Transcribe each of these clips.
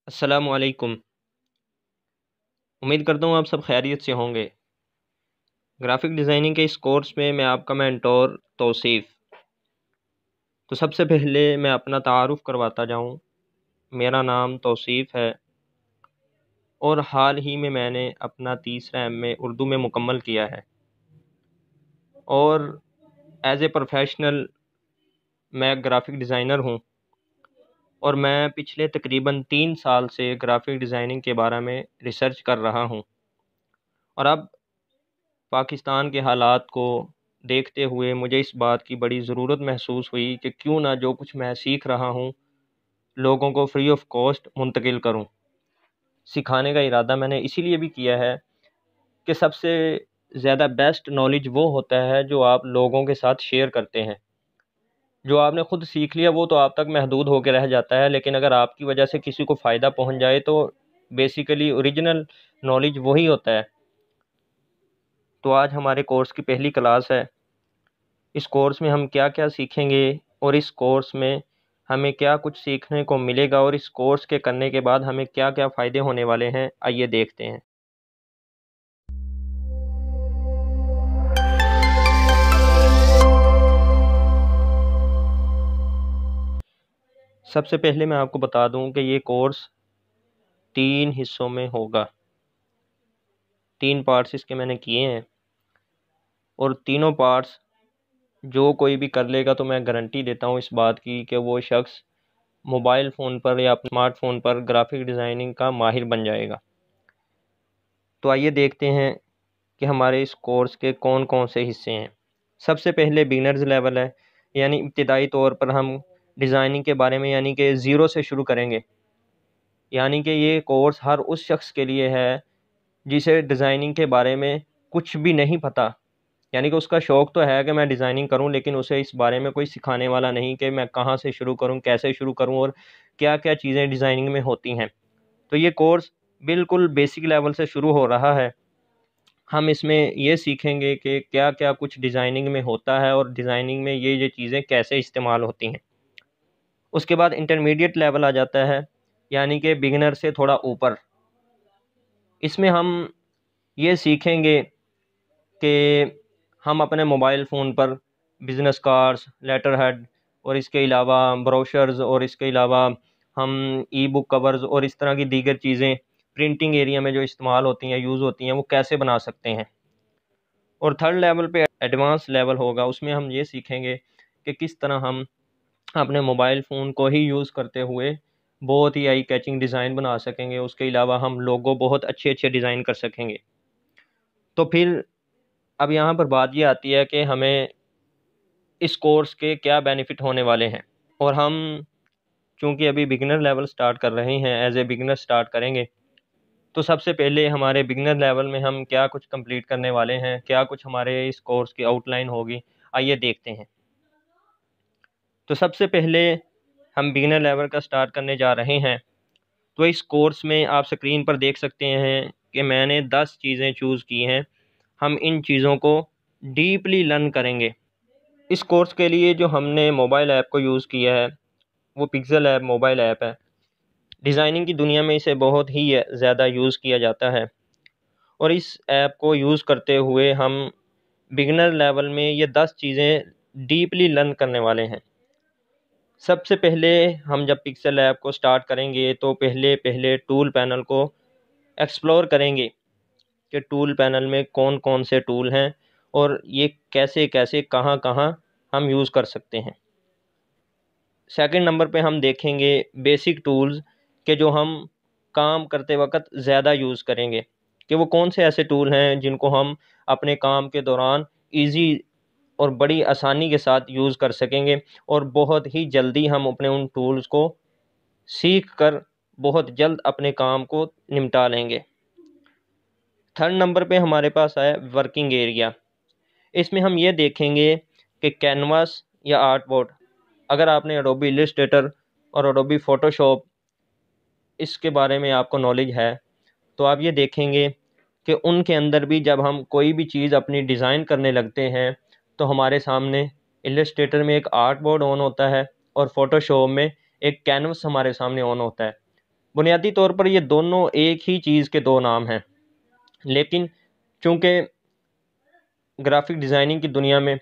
अस्सलामुअलैकुम। उम्मीद करता हूँ आप सब खैरियत से होंगे। ग्राफ़िक डिज़ाइनिंग के इस कोर्स में मैं आपका मेंटोर तौसीफ़। तो सबसे पहले मैं अपना तारुफ़ करवाता जाऊँ। मेरा नाम तौसीफ़ है और हाल ही में मैंने अपना तीसरा एमए उर्दू में मुकम्मल किया है और एज़ ए प्रोफ़ेशनल मैं ग्राफ़िक डिज़ाइनर हूँ और मैं पिछले तकरीबन 3 साल से ग्राफ़िक डिज़ाइनिंग के बारे में रिसर्च कर रहा हूँ। और अब पाकिस्तान के हालात को देखते हुए मुझे इस बात की बड़ी ज़रूरत महसूस हुई कि क्यों ना जो कुछ मैं सीख रहा हूँ लोगों को फ्री ऑफ कॉस्ट मुंतकिल करूँ। सिखाने का इरादा मैंने इसीलिए भी किया है कि सबसे ज़्यादा बेस्ट नॉलेज वो होता है जो आप लोगों के साथ शेयर करते हैं। जो आपने ख़ुद सीख लिया वो तो आप तक महदूद होकर रह जाता है, लेकिन अगर आपकी वजह से किसी को फ़ायदा पहुँच जाए तो बेसिकली ओरिजिनल नॉलेज वही होता है। तो आज हमारे कोर्स की पहली क्लास है। इस कोर्स में हम क्या क्या सीखेंगे और इस कोर्स में हमें क्या कुछ सीखने को मिलेगा और इस कोर्स के करने के बाद हमें क्या क्या फ़ायदे होने वाले हैं, आइए देखते हैं। सबसे पहले मैं आपको बता दूं कि ये कोर्स 3 हिस्सों में होगा। 3 पार्ट्स इसके मैंने किए हैं और तीनों पार्ट्स जो कोई भी कर लेगा तो मैं गारंटी देता हूँ इस बात की कि वो शख्स मोबाइल फ़ोन पर या स्मार्टफ़ोन पर ग्राफ़िक डिज़ाइनिंग का माहिर बन जाएगा। तो आइए देखते हैं कि हमारे इस कोर्स के कौन कौन से हिस्से हैं। सबसे पहले बिगिनर्स लेवल है, यानी इब्तिदाई तौर पर हम डिज़ाइनिंग के बारे में यानी कि ज़ीरो से शुरू करेंगे। यानी कि ये कोर्स हर उस शख्स के लिए है जिसे डिज़ाइनिंग के बारे में कुछ भी नहीं पता। यानी कि उसका शौक़ तो है कि मैं डिज़ाइनिंग करूं, लेकिन उसे इस बारे में कोई सिखाने वाला नहीं कि मैं कहां से शुरू करूं, कैसे शुरू करूं और क्या क्या चीज़ें डिज़ाइनिंग में होती हैं। तो ये कोर्स बिल्कुल बेसिक लेवल से शुरू हो रहा है। हम इसमें ये सीखेंगे कि क्या क्या कुछ डिज़ाइनिंग में होता है और डिज़ाइनिंग में ये चीज़ें कैसे इस्तेमाल होती हैं। उसके बाद इंटरमीडिएट लेवल आ जाता है, यानी कि बिगिनर से थोड़ा ऊपर। इसमें हम ये सीखेंगे कि हम अपने मोबाइल फ़ोन पर बिज़नेस कार्ड्स, लेटर हेड और इसके अलावा ब्रोशर्स और इसके अलावा हम ई बुक कवर्स और इस तरह की दीगर चीज़ें प्रिंटिंग एरिया में जो इस्तेमाल होती हैं, यूज़ होती हैं, वो कैसे बना सकते हैं। और थर्ड लेवल पे एडवांस लेवल होगा, उसमें हम ये सीखेंगे कि किस तरह हम अपने मोबाइल फ़ोन को ही यूज़ करते हुए बहुत ही आई कैचिंग डिज़ाइन बना सकेंगे। उसके अलावा हम लोगो बहुत अच्छे अच्छे डिज़ाइन कर सकेंगे। तो फिर अब यहाँ पर बात ये आती है कि हमें इस कोर्स के क्या बेनिफिट होने वाले हैं। और हम चूँकि अभी बिगिनर लेवल स्टार्ट कर रहे हैं, एज ए बिगिनर स्टार्ट करेंगे, तो सबसे पहले हमारे बिगिनर लेवल में हम क्या कुछ कंप्लीट करने वाले हैं, क्या कुछ हमारे इस कोर्स की आउटलाइन होगी, आइए देखते हैं। तो सबसे पहले हम बिगिनर लेवल का स्टार्ट करने जा रहे हैं। तो इस कोर्स में आप स्क्रीन पर देख सकते हैं कि मैंने 10 चीज़ें चूज़ की हैं। हम इन चीज़ों को डीपली लर्न करेंगे। इस कोर्स के लिए जो हमने मोबाइल ऐप को यूज़ किया है वो पिक्सेल ऐप मोबाइल ऐप है। डिज़ाइनिंग की दुनिया में इसे बहुत ही ज़्यादा यूज़ किया जाता है और इस ऐप को यूज़ करते हुए हम बिगिनर लेवल में ये 10 चीज़ें डीपली लर्न करने वाले हैं। सबसे पहले हम जब पिक्सेल ऐप को स्टार्ट करेंगे तो पहले टूल पैनल को एक्सप्लोर करेंगे कि टूल पैनल में कौन कौन से टूल हैं और ये कैसे कैसे कहाँ कहाँ हम यूज़ कर सकते हैं। सेकंड नंबर पे हम देखेंगे बेसिक टूल्स के जो हम काम करते वक्त ज़्यादा यूज़ करेंगे, कि वो कौन से ऐसे टूल हैं जिनको हम अपने काम के दौरान इजी और बड़ी आसानी के साथ यूज़ कर सकेंगे और बहुत ही जल्दी हम अपने उन टूल्स को सीख कर बहुत जल्द अपने काम को निपटा लेंगे। थर्ड नंबर पे हमारे पास है वर्किंग एरिया। इसमें हम ये देखेंगे कि कैनवास या आर्टबोर्ड, अगर आपने एडोबी इलस्ट्रेटर और एडोबी फ़ोटोशॉप इसके बारे में आपको नॉलेज है तो आप ये देखेंगे कि उनके अंदर भी जब हम कोई भी चीज़ अपनी डिज़ाइन करने लगते हैं तो हमारे सामने इलस्ट्रेटर में एक आर्ट बोर्ड ऑन होता है और फ़ोटोशॉप में एक कैनवस हमारे सामने ऑन होता है। बुनियादी तौर पर ये दोनों एक ही चीज़ के दो नाम हैं, लेकिन चूँकि ग्राफिक डिज़ाइनिंग की दुनिया में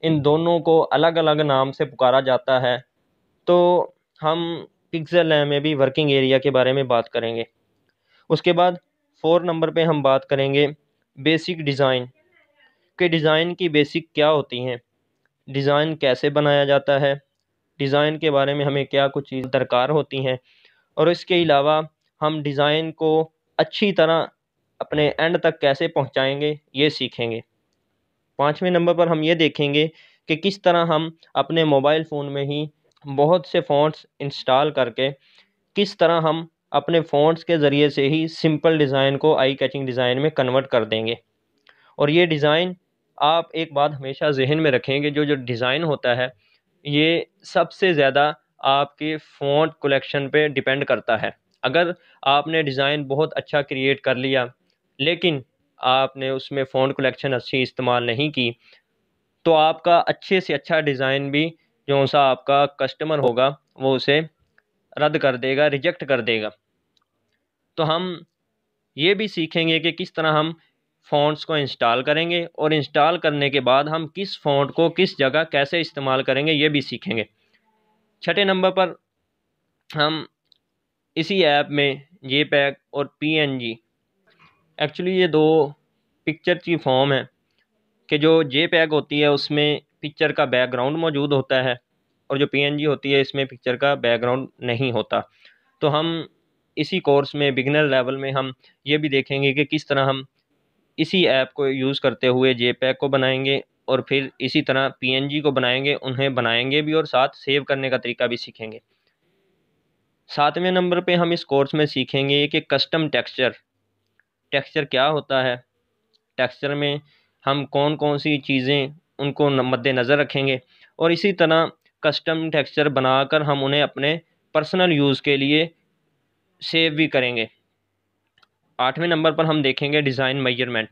इन दोनों को अलग अलग नाम से पुकारा जाता है, तो हम पिक्सेल में भी वर्किंग एरिया के बारे में बात करेंगे। उसके बाद 4 नंबर पे हम बात करेंगे बेसिक डिज़ाइन के, डिज़ाइन की बेसिक क्या होती हैं, डिज़ाइन कैसे बनाया जाता है, डिज़ाइन के बारे में हमें क्या कुछ चीज़ दरकार होती हैं, और इसके अलावा हम डिज़ाइन को अच्छी तरह अपने एंड तक कैसे पहुंचाएंगे ये सीखेंगे। 5वें नंबर पर हम ये देखेंगे कि किस तरह हम अपने मोबाइल फ़ोन में ही बहुत से फ़ॉन्ट्स इंस्टॉल करके किस तरह हम अपने फ़ॉन्ट्स के ज़रिए से ही सिंपल डिज़ाइन को आई कैचिंग डिज़ाइन में कन्वर्ट कर देंगे। और ये डिज़ाइन, आप एक बात हमेशा जहन में रखेंगे, जो डिज़ाइन होता है ये सबसे ज़्यादा आपके फ़ॉन्ट कलेक्शन पे डिपेंड करता है। अगर आपने डिज़ाइन बहुत अच्छा क्रिएट कर लिया लेकिन आपने उसमें फ़ॉन्ट कलेक्शन अच्छी इस्तेमाल नहीं की, तो आपका अच्छे से अच्छा डिज़ाइन भी जो सा आपका कस्टमर होगा वो उसे रद्द कर देगा, रिजेक्ट कर देगा। तो हम ये भी सीखेंगे कि किस तरह हम फ़ॉन्ट्स को इंस्टॉल करेंगे और इंस्टॉल करने के बाद हम किस फ़ॉन्ट को किस जगह कैसे इस्तेमाल करेंगे ये भी सीखेंगे। 6 नंबर पर हम इसी ऐप में जेपीईजी और पीएनजी, एक्चुअली ये दो पिक्चर की फॉर्म है कि जो जेपीईजी होती है उसमें पिक्चर का बैकग्राउंड मौजूद होता है और जो पीएनजी होती है इसमें पिक्चर का बैकग्राउंड नहीं होता। तो हम इसी कोर्स में बिगिनर लेवल में हम ये भी देखेंगे कि किस तरह हम इसी ऐप को यूज़ करते हुए जेपीईजी को बनाएंगे और फिर इसी तरह पीएनजी को बनाएंगे, उन्हें बनाएंगे भी और साथ सेव करने का तरीका भी सीखेंगे। 7वें नंबर पे हम इस कोर्स में सीखेंगे कि कस्टम टेक्सचर क्या होता है, टेक्सचर में हम कौन कौन सी चीज़ें उनको मद्देनज़र रखेंगे और इसी तरह कस्टम टेक्सचर बनाकर हम उन्हें अपने पर्सनल यूज़ के लिए सेव भी करेंगे। 8वें नंबर पर हम देखेंगे डिज़ाइन मेजरमेंट,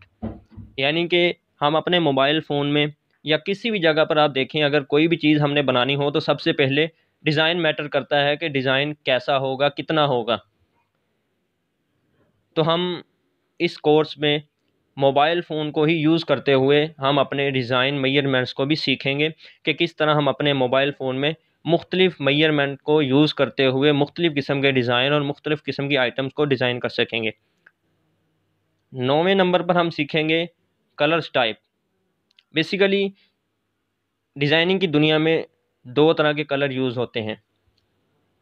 यानी कि हम अपने मोबाइल फ़ोन में या किसी भी जगह पर आप देखें, अगर कोई भी चीज़ हमने बनानी हो तो सबसे पहले डिज़ाइन मैटर करता है कि डिज़ाइन कैसा होगा, कितना होगा। तो हम इस कोर्स में मोबाइल फ़ोन को ही यूज़ करते हुए हम अपने डिज़ाइन मेजरमेंट्स को भी सीखेंगे कि किस तरह हम अपने मोबाइल फ़ोन में मुख्तलिफ़ मेजरमेंट को यूज़ करते हुए मुख्तलिफ़ किस्म के डिज़ाइन और मुख्तलिफ़ किस्म की आइटम्स को डिज़ाइन कर सकेंगे। 9वें नंबर पर हम सीखेंगे कलर्स टाइप। बेसिकली डिज़ाइनिंग की दुनिया में दो तरह के कलर यूज़ होते हैं,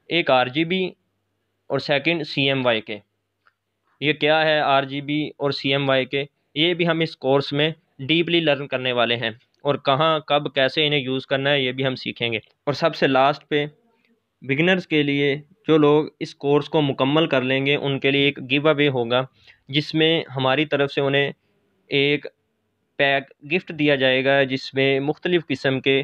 एक RGB और सेकंड CMYK के। ये क्या है RGB और CMYK के, ये भी हम इस कोर्स में डीपली लर्न करने वाले हैं और कहाँ कब कैसे इन्हें यूज़ करना है ये भी हम सीखेंगे। और सबसे लास्ट पे बिगिनर्स के लिए, जो लोग इस कोर्स को मुकम्मल कर लेंगे उनके लिए एक गिव अवे होगा जिसमें हमारी तरफ से उन्हें एक पैक गिफ्ट दिया जाएगा जिसमें मुख्तलिफ़ किस्म के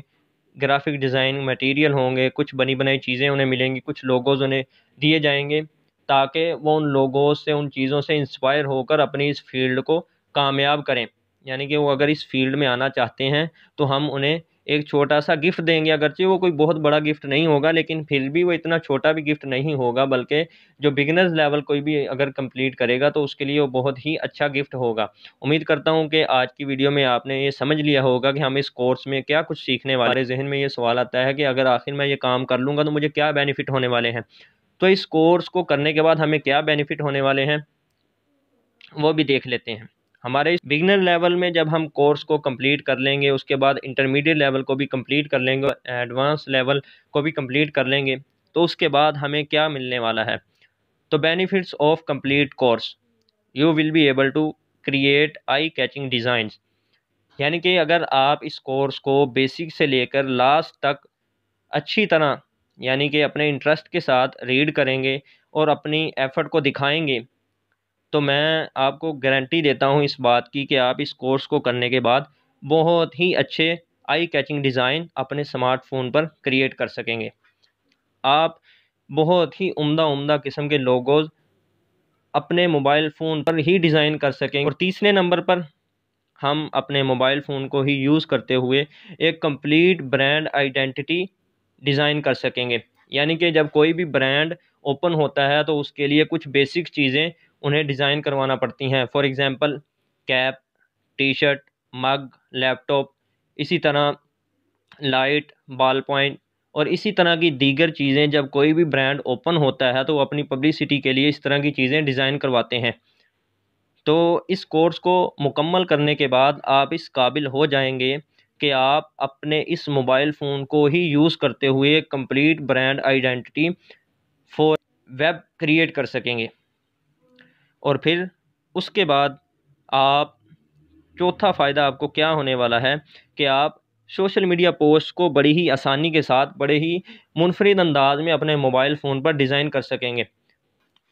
ग्राफिक डिज़ाइन मटेरियल होंगे, कुछ बनी बनाई चीज़ें उन्हें मिलेंगी, कुछ लोगोज़ उन्हें दिए जाएंगे ताकि वो उन लोगों से, उन चीज़ों से इंस्पायर होकर अपनी इस फील्ड को कामयाब करें। यानी कि वो अगर इस फील्ड में आना चाहते हैं तो हम उन्हें एक छोटा सा गिफ्ट देंगे, अगरचे वो कोई बहुत बड़ा गिफ्ट नहीं होगा लेकिन फिर भी वो इतना छोटा भी गिफ्ट नहीं होगा, बल्कि जो बिगिनर्स लेवल कोई भी अगर कंप्लीट करेगा तो उसके लिए वो बहुत ही अच्छा गिफ्ट होगा। उम्मीद करता हूँ कि आज की वीडियो में आपने ये समझ लिया होगा कि हम इस कोर्स में क्या कुछ सीखने वाले। हमारे जहन में ये सवाल आता है कि अगर आखिर मैं ये काम कर लूँगा तो मुझे क्या बेनिफिट होने वाले हैं, तो इस कोर्स को करने के बाद हमें क्या बेनिफिट होने वाले हैं वो भी देख लेते हैं। हमारे इस बिगिनर लेवल में जब हम कोर्स को कंप्लीट कर लेंगे, उसके बाद इंटरमीडिएट लेवल को भी कंप्लीट कर लेंगे, एडवांस लेवल को भी कंप्लीट कर लेंगे, तो उसके बाद हमें क्या मिलने वाला है। तो benefits of complete course, you will be able to create eye catching designs. यानी कि अगर आप इस कोर्स को बेसिक से लेकर लास्ट तक अच्छी तरह, यानी कि अपने इंटरेस्ट के साथ रीड करेंगे और अपनी एफ़र्ट को दिखाएंगे, तो मैं आपको गारंटी देता हूँ इस बात की कि आप इस कोर्स को करने के बाद बहुत ही अच्छे आई कैचिंग डिज़ाइन अपने स्मार्टफोन पर क्रिएट कर सकेंगे। आप बहुत ही उम्दा किस्म के लोगोज़ अपने मोबाइल फ़ोन पर ही डिज़ाइन कर सकेंगे। और तीसरे नंबर पर हम अपने मोबाइल फ़ोन को ही यूज़ करते हुए एक कंप्लीट ब्रांड आइडेंटिटी डिज़ाइन कर सकेंगे। यानी कि जब कोई भी ब्रांड ओपन होता है तो उसके लिए कुछ बेसिक चीज़ें उन्हें डिज़ाइन करवाना पड़ती हैं। For example cap, T shirt, mug, laptop, इसी तरह लाइट, बॉल पॉइंट और इसी तरह की दीगर चीज़ें जब कोई भी ब्रांड ओपन होता है तो वो अपनी पब्लिसिटी के लिए इस तरह की चीज़ें डिज़ाइन करवाते हैं। तो इस कोर्स को मुकम्मल करने के बाद आप इस काबिल हो जाएंगे कि आप अपने इस मोबाइल फ़ोन को ही यूज़ करते हुए complete brand identity for web create कर सकेंगे। और फिर उसके बाद आप चौथा फ़ायदा आपको क्या होने वाला है कि आप सोशल मीडिया पोस्ट को बड़ी ही आसानी के साथ बड़े ही मुनफरिद अंदाज में अपने मोबाइल फ़ोन पर डिज़ाइन कर सकेंगे।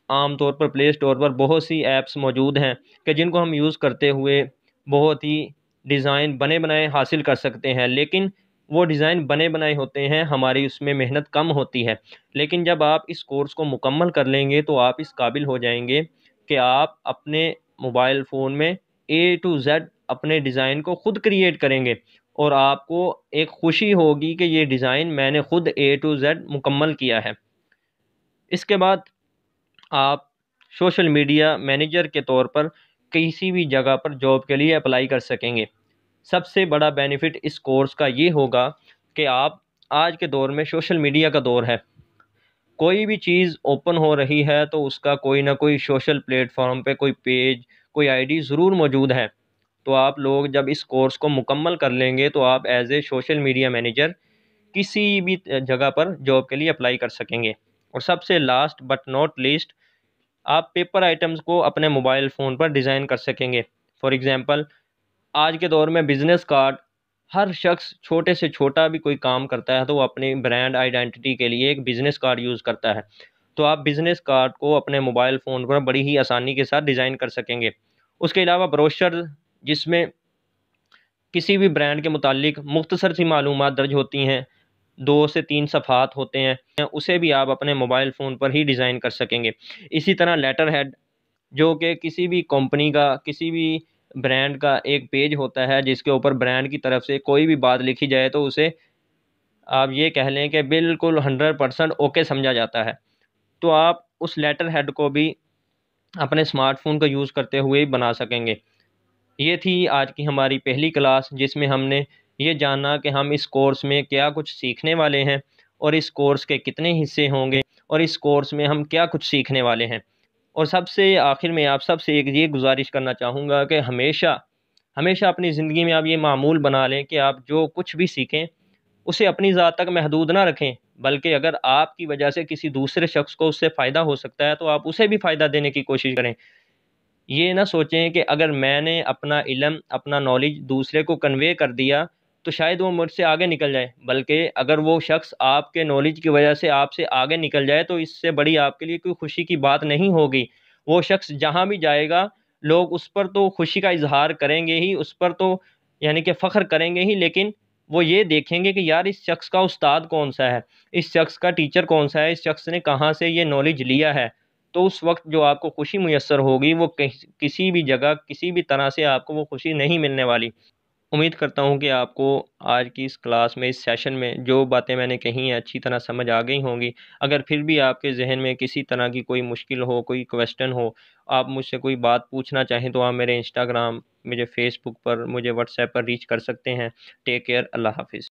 आम तौर पर प्ले स्टोर पर बहुत सी ऐप्स मौजूद हैं कि जिनको हम यूज़ करते हुए बहुत ही डिज़ाइन बने बनाए हासिल कर सकते हैं, लेकिन वो डिज़ाइन बने बनाए होते हैं, हमारी उसमें मेहनत कम होती है। लेकिन जब आप इस कोर्स को मुकम्मल कर लेंगे तो आप इस काबिल हो जाएंगे कि आप अपने मोबाइल फ़ोन में ए टू जेड अपने डिज़ाइन को ख़ुद क्रिएट करेंगे और आपको एक ख़ुशी होगी कि ये डिज़ाइन मैंने ख़ुद ए टू जेड मुकम्मल किया है। इसके बाद आप सोशल मीडिया मैनेजर के तौर पर किसी भी जगह पर जॉब के लिए अप्लाई कर सकेंगे। सबसे बड़ा बेनिफिट इस कोर्स का ये होगा कि आप आज के दौर में सोशल मीडिया का दौर है, कोई भी चीज़ ओपन हो रही है तो उसका कोई ना कोई सोशल प्लेटफॉर्म पे कोई पेज, कोई आईडी ज़रूर मौजूद है। तो आप लोग जब इस कोर्स को मुकम्मल कर लेंगे तो आप as a social media manager किसी भी जगह पर जॉब के लिए अप्लाई कर सकेंगे। और सबसे लास्ट बट नॉट लीस्ट, आप पेपर आइटम्स को अपने मोबाइल फ़ोन पर डिज़ाइन कर सकेंगे। फॉर एग्ज़ाम्पल आज के दौर में बिज़नेस कार्ड, हर शख्स छोटे से छोटा भी कोई काम करता है तो वो अपनी ब्रांड आइडेंटिटी के लिए एक बिज़नेस कार्ड यूज़ करता है। तो आप बिज़नेस कार्ड को अपने मोबाइल फ़ोन पर बड़ी ही आसानी के साथ डिज़ाइन कर सकेंगे। उसके अलावा ब्रोशर, जिसमें किसी भी ब्रांड के मुतालिक मुख्तसर सी मालूमात दर्ज होती हैं, 2 से 3 सफ़हात होते हैं, उसे भी आप अपने मोबाइल फ़ोन पर ही डिज़ाइन कर सकेंगे। इसी तरह लेटर हेड, जो कि किसी भी कंपनी का, किसी भी ब्रांड का एक पेज होता है जिसके ऊपर ब्रांड की तरफ से कोई भी बात लिखी जाए तो उसे आप ये कह लें कि बिल्कुल 100% ओके समझा जाता है। तो आप उस लेटर हेड को भी अपने स्मार्टफ़ोन का यूज़ करते हुए बना सकेंगे। ये थी आज की हमारी पहली क्लास, जिसमें हमने ये जाना कि हम इस कोर्स में क्या कुछ सीखने वाले हैं और इस कोर्स के कितने हिस्से होंगे और इस कोर्स में हम क्या कुछ सीखने वाले हैं। और सबसे आखिर में आप सबसे एक ये गुजारिश करना चाहूँगा कि हमेशा हमेशा अपनी ज़िंदगी में आप ये मामूल बना लें कि आप जो कुछ भी सीखें उसे अपनी ज़ात तक महदूद ना रखें, बल्कि अगर आपकी वजह से किसी दूसरे शख्स को उससे फ़ायदा हो सकता है तो आप उसे भी फ़ायदा देने की कोशिश करें। ये ना सोचें कि अगर मैंने अपना इल्म, अपना नॉलेज दूसरे को कन्वे कर दिया तो शायद वो मुझसे आगे निकल जाए, बल्कि अगर वो शख्स आपके नॉलेज की वजह से आपसे आगे निकल जाए तो इससे बड़ी आपके लिए कोई खुशी की बात नहीं होगी। वो शख्स जहाँ भी जाएगा लोग उस पर तो खुशी का इज़हार करेंगे ही, उस पर तो यानी कि फ़ख्र करेंगे ही, लेकिन वो ये देखेंगे कि यार इस शख्स का उस्ताद कौन-सा है, इस शख्स का टीचर कौन-सा है, इस शख्स ने कहाँ से ये नॉलेज लिया है। तो उस वक़्त जो आपको खुशी मुयस्सर होगी वो किसी भी जगह, किसी भी तरह से आपको वो खुशी नहीं मिलने वाली। उम्मीद करता हूँ कि आपको आज की इस क्लास में, इस सेशन में जो बातें मैंने कही हैं अच्छी तरह समझ आ गई होंगी। अगर फिर भी आपके ज़हन में किसी तरह की कोई मुश्किल हो, कोई क्वेश्चन हो, आप मुझसे कोई बात पूछना चाहें तो आप मेरे इंस्टाग्राम, मुझे फ़ेसबुक पर, मुझे व्हाट्सएप पर रीच कर सकते हैं। टेक केयर, अल्लाह हाफ़िज़।